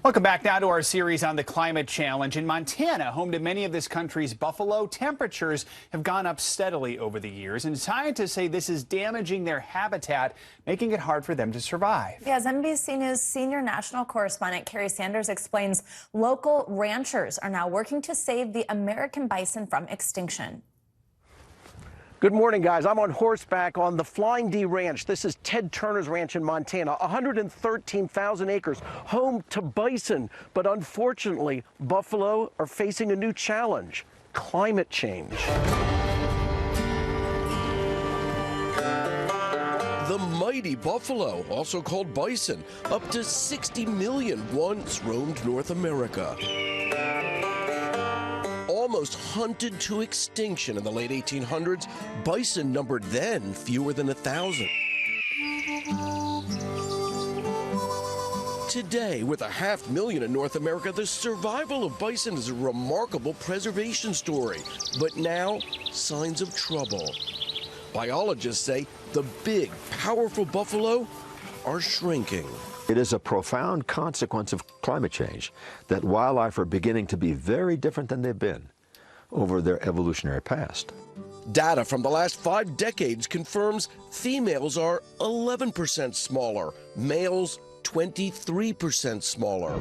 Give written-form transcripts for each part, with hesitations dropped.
Welcome back now to our series on the climate challenge. In Montana, home to many of this country's buffalo, temperatures have gone up steadily over the years, and scientists say this is damaging their habitat, making it hard for them to survive. As NBC News senior national correspondent Carrie Sanders explains, local ranchers are now working to save the American bison from extinction. Good morning, guys. I'm on horseback on the Flying D Ranch. This is Ted Turner's ranch in Montana, 113,000 acres, home to bison. But unfortunately, buffalo are facing a new challenge: climate change. The mighty buffalo, also called bison, up to 60 million, once roamed North America. Almost hunted to extinction in the late 1800s, bison numbered then fewer than 1,000. Today, with 500,000 in North America, the survival of bison is a remarkable preservation story. But now, signs of trouble. Biologists say the big, powerful buffalo are shrinking. It is a profound consequence of climate change that wildlife are beginning to be very different than they've been over their evolutionary past. Data from the last 5 decades confirms females are 11% smaller, males 23% smaller.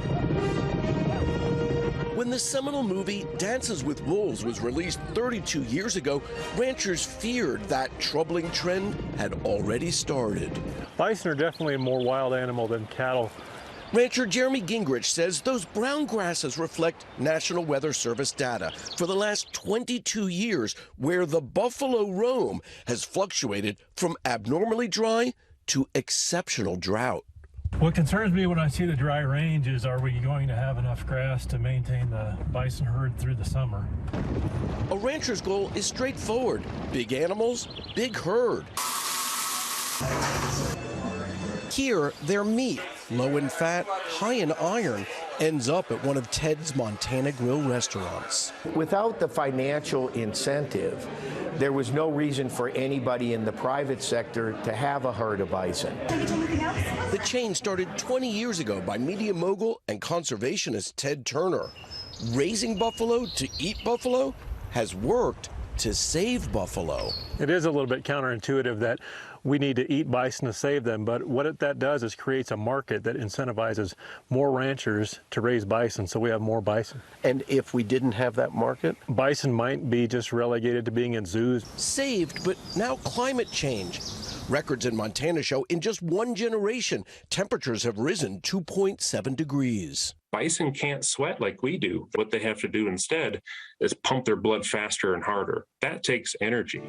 When the seminal movie Dances with Wolves was released 32 years ago, ranchers feared that troubling trend had already started. Bison are definitely a more wild animal than cattle. Rancher Jeremy Gingrich says those brown grasses reflect National Weather Service data for the last 22 years, where the buffalo roam has fluctuated from abnormally dry to exceptional drought. What concerns me when I see the dry range is, are we going to have enough grass to maintain the bison herd through the summer? A rancher's goal is straightforward: big animals, big herd. Here, their meat, low in fat, high in iron, ends up at one of Ted's Montana Grill restaurants. Without the financial incentive, there was no reason for anybody in the private sector to have a herd of bison. The chain started 20 years ago by media mogul and conservationist Ted Turner. Raising buffalo to eat buffalo has worked to save buffalo. It is a little bit counterintuitive that we need to eat bison to save them, but what that does is creates a market that incentivizes more ranchers to raise bison, so we have more bison. And if we didn't have that market? Bison might be just relegated to being in zoos. Saved, but now climate change. Records in Montana show in just one generation, temperatures have risen 2.7 degrees. Bison can't sweat like we do. What they have to do instead is pump their blood faster and harder. That takes energy.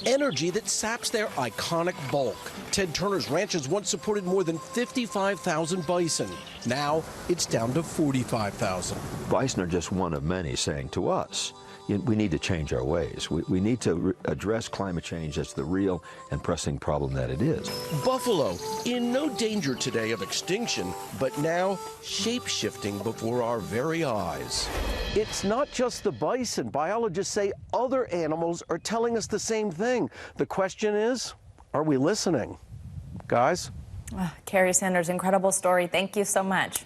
Energy that saps their iconic bulk. Ted Turner's ranches once supported more than 55,000 bison. Now it's down to 45,000. Bison are just one of many saying to us, we need to change our ways. We need to address climate change as the real and pressing problem that it is. Buffalo, in no danger today of extinction, but now shape-shifting before our very eyes. It's not just the bison. Biologists say other animals are telling us the same thing. The question is, are we listening? Guys? Carrie Sanders, incredible story. Thank you so much.